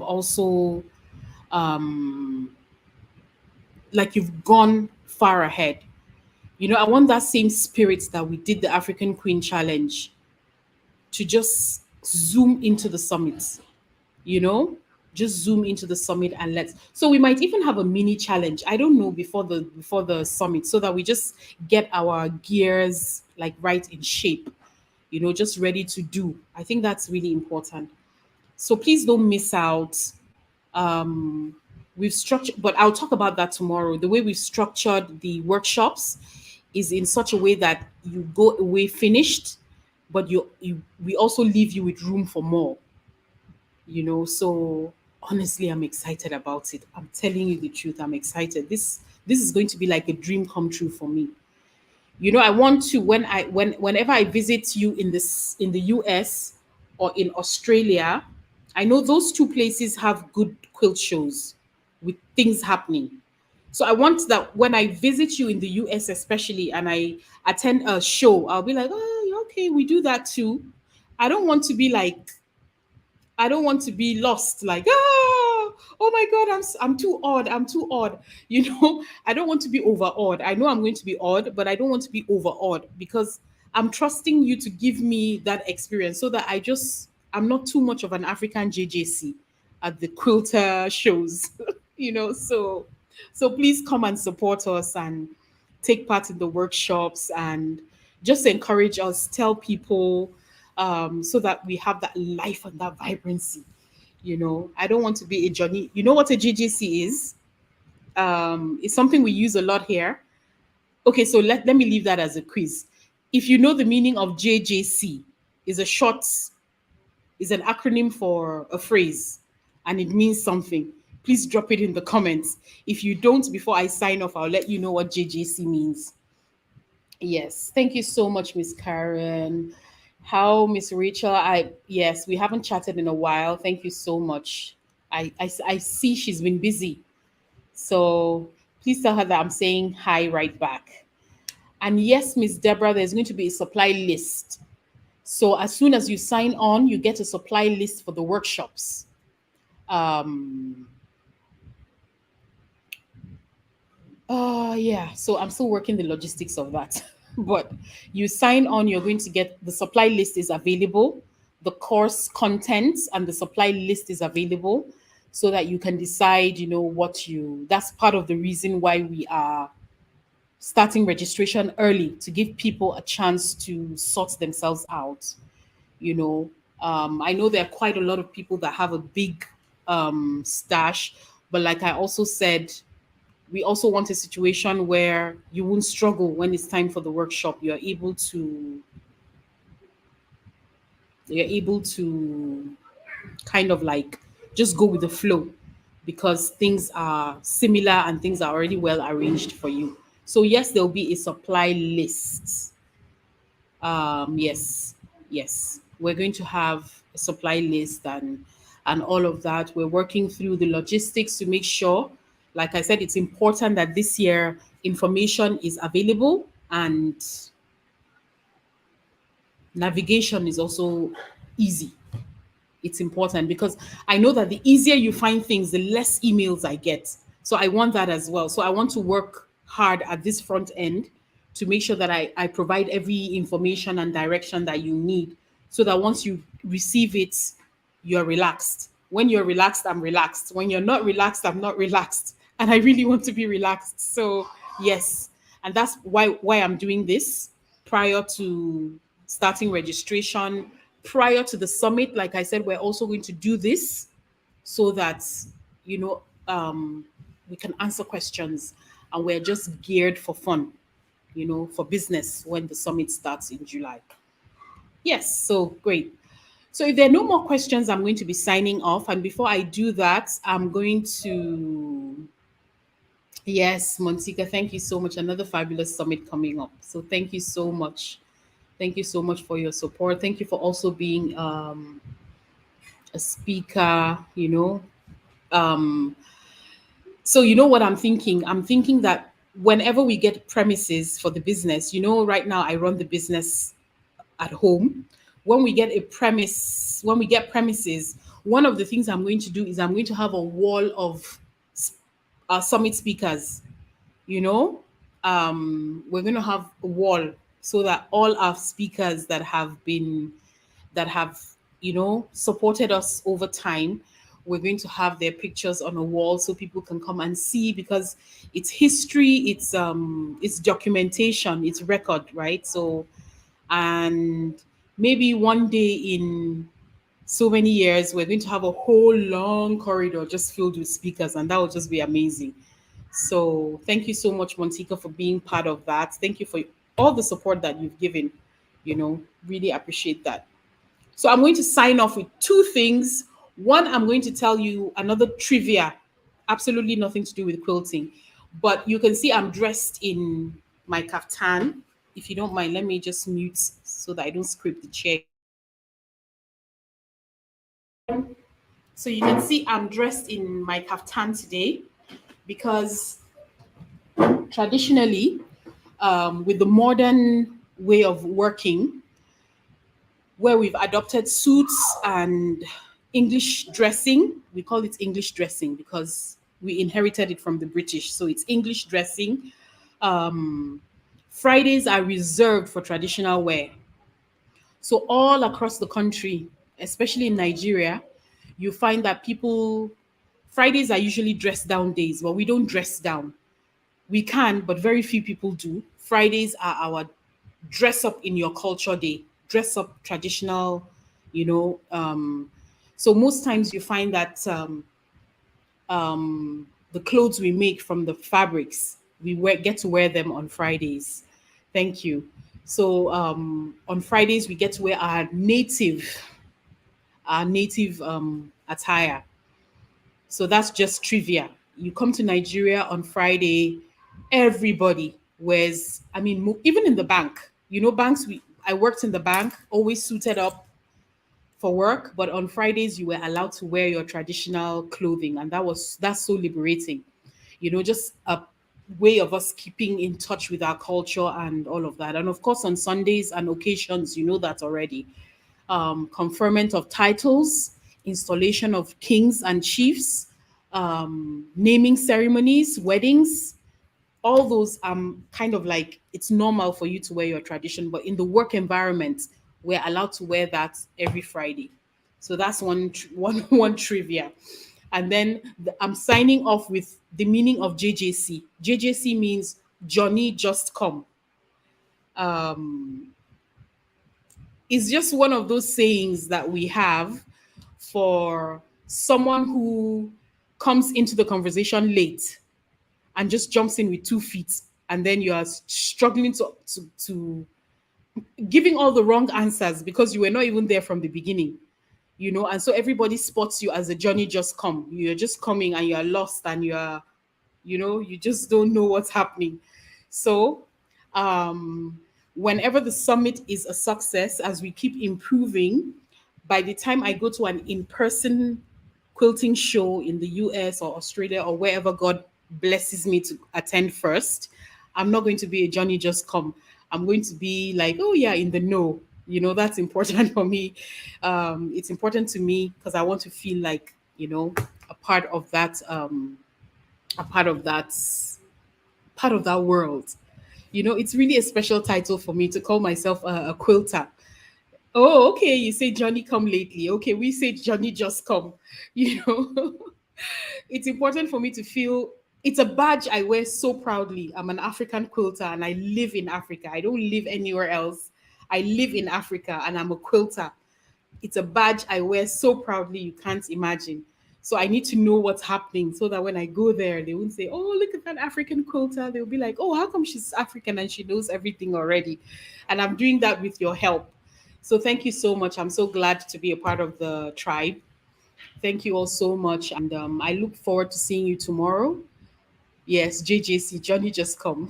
also um like you've gone far ahead. I want that same spirit that we did the African Queen Challenge to just zoom into the summit, you know just zoom into the summit, and so we might even have a mini challenge, I don't know, before the summit, so that we just get our gears like right in shape, just ready to do. I think that's really important. So please don't miss out. um we've structured, but I'll talk about that tomorrow. The way we've structured the workshops is in such a way that you go away finished, but we also leave you with room for more. So honestly, I'm excited about it. I'm telling you the truth, I'm excited. This is going to be like a dream come true for me. I want to, whenever I visit you in the US or in Australia, I know those two places have good quilt shows with things happening. So I want that when I visit you in the US, especially, and I attend a show, I'll be like, oh, okay, we do that too. I don't want to be like, I don't want to be lost, like, oh my God, I'm too odd. I'm too odd. You know, I don't want to be overawed. I know I'm going to be odd, but I don't want to be overawed because I'm trusting you to give me that experience so that I'm not too much of an African JJC at the quilter shows, you know. So please come and support us and take part in the workshops and just encourage us, tell people, so that we have that life and that vibrancy. You know, I don't want to be a Johnny. You know what a JJC is? It's something we use a lot here. Okay, so let me leave that as a quiz. If you know the meaning of JJC, is a short, is an acronym for a phrase, and it means something. Please drop it in the comments. If you don't, before I sign off, I'll let you know what JJC means. Yes, thank you so much, Miss Karen. How, Miss Rachel? Yes, we haven't chatted in a while. Thank you so much. I see she's been busy, so please tell her that I'm saying hi right back. And yes, Miss Deborah, there's going to be a supply list. So as soon as you sign on, you get a supply list for the workshops. Um, yeah. So I'm still working the logistics of that. But you sign on, you're going to get the supply list is available, the course contents and the supply list is available so that you can decide, you know, that's part of the reason why we are starting registration early to give people a chance to sort themselves out. You know, I know there are quite a lot of people that have a big stash, but like I also said, we also want a situation where you won't struggle when it's time for the workshop. You're able to kind of like just go with the flow because things are similar and things are already well arranged for you. So yes, there'll be a supply list. Yes, yes, we're going to have a supply list and all of that. We're working through the logistics to make sure, like I said, it's important that this year information is available and navigation is also easy. It's important because I know that the easier you find things, the less emails I get. So I want that as well. So I want to work hard at this front end to make sure that I provide every information and direction that you need so that once you receive it, you're relaxed. When you're relaxed, I'm relaxed. When you're not relaxed, I'm not relaxed. And I really want to be relaxed. So yes. And that's why I'm doing this prior to starting registration, prior to the summit. Like I said, we're also going to do this so that you know we can answer questions and we're just geared for fun, you know, for business when the summit starts in July. Yes, so great. So if there are no more questions, I'm going to be signing off. And before I do that, I'm going to, yes, Montika, thank you so much. Another fabulous summit coming up. So thank you so much. Thank you so much for your support. Thank you for also being a speaker, you know. Um, so you know what I'm thinking? I'm thinking that whenever we get premises for the business, you know, right now I run the business at home. When we get premises, one of the things I'm going to do is I'm going to have a wall of summit speakers. You know, we're going to have a wall so that all our speakers that have, you know, supported us over time, we're going to have their pictures on a wall so people can come and see because it's history, it's documentation, it's record, right? So and maybe one day in so many years we're going to have a whole long corridor just filled with speakers and that will just be amazing. So thank you so much, Montika, for being part of that. Thank you for all the support that you've given. You know, really appreciate that. So I'm going to sign off with two things. One, I'm going to tell you another trivia, absolutely nothing to do with quilting, but you can see I'm dressed in my kaftan. If you don't mind, let me just mute so that I don't scrape the chair. So you can see I'm dressed in my kaftan today because Traditionally, with the modern way of working, where we've adopted suits and English dressing. We call it English dressing because we inherited it from the British. So it's English dressing. Um, Fridays are reserved for traditional wear. So all across the country, especially in Nigeria, you find that people Fridays are usually dress down days, but we don't dress down. We can, but very few people do. Fridays are our dress up in your culture day, dress up traditional, you know. So most times you find that the clothes we make from the fabrics, get to wear them on Fridays. Thank you. So on Fridays we get to wear our native attire. So that's just trivia. You come to Nigeria on Friday, everybody wears, I mean, even in the bank, banks, I worked in the bank, always suited up for work, but on Fridays you were allowed to wear your traditional clothing. And that's so liberating, just a way of us keeping in touch with our culture and all of that. And of course, on Sundays and occasions, you know that already. Conferment of titles, installation of kings and chiefs, naming ceremonies, weddings, all those kind of like it's normal for you to wear your tradition, but in the work environment, we're allowed to wear that every Friday. So that's one trivia. And then I'm signing off with the meaning of JJC. JJC means Johnny Just Come. Um, it's just one of those sayings that we have for someone who comes into the conversation late and just jumps in with 2 feet, and then you are struggling to giving all the wrong answers because you were not even there from the beginning, and so everybody spots you as a Johnny Just Come. You're just coming and you're lost and you just don't know what's happening. So whenever the summit is a success, as we keep improving, by the time I go to an in-person quilting show in the US or Australia or wherever God blesses me to attend first, I'm not going to be a Johnny Just Come. I'm going to be like, oh yeah, in the know. That's important for me. It's important to me because I want to feel like, a part of that, a part of that world. It's really a special title for me to call myself a quilter. Oh, okay. You say Johnny come lately. Okay, we say Johnny just come. You know, it's important for me to feel it's a badge I wear so proudly. I'm an African quilter and I live in Africa. I don't live anywhere else. I live in Africa and I'm a quilter. It's a badge I wear so proudly you can't imagine. So I need to know what's happening so that when I go there, they won't say, "Oh, look at that African quilter." They'll be like, "Oh, how come she's African and she knows everything already?" And I'm doing that with your help. So thank you so much. I'm so glad to be a part of the tribe. Thank you all so much, and I look forward to seeing you tomorrow. Yes, JJC, Johnny just come.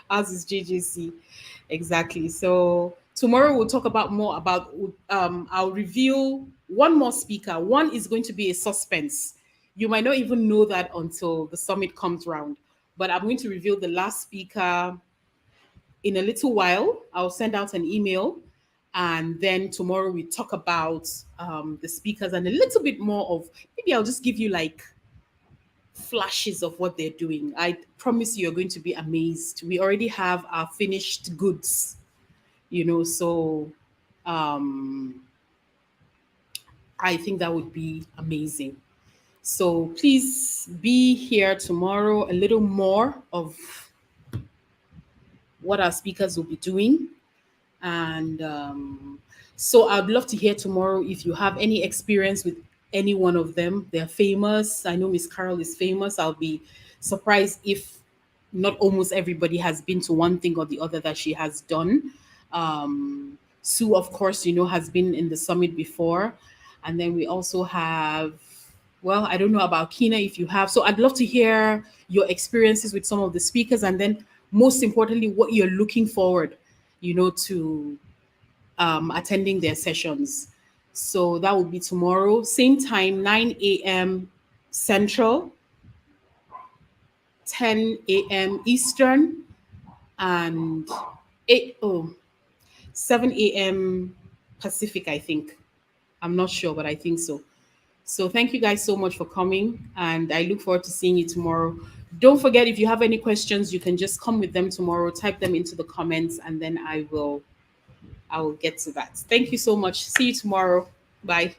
As is JJC. Exactly. So tomorrow we'll talk about more about I'll reveal one more speaker. One is going to be a suspense. You might not even know that until the summit comes round. But I'm going to reveal the last speaker in a little while. I'll send out an email. And then tomorrow we talk about the speakers and a little bit more of maybe I'll just give you like flashes of what they're doing. I promise you're going to be amazed. We already have our finished goods, so um, I think that would be amazing. So please be here tomorrow, a little more of what our speakers will be doing. And so I'd love to hear tomorrow if you have any experience with any one of them. They're famous. I know Miss Carol is famous. I'll be surprised if not almost everybody has been to one thing or the other that she has done. Sue, of course, has been in the summit before. And then we also have, well, I don't know about Kina if you have. So I'd love to hear your experiences with some of the speakers. And then most importantly, what you're looking forward, to attending their sessions. So that will be tomorrow, same time, 9 a.m. Central, 10 a.m. Eastern, and 8 oh 7 a.m. Pacific, I think. I'm not sure, but I think so. So thank you guys so much for coming, and I look forward to seeing you tomorrow. Don't forget, if you have any questions, you can just come with them tomorrow, type them into the comments, and then I will get to that. Thank you so much. See you tomorrow. Bye.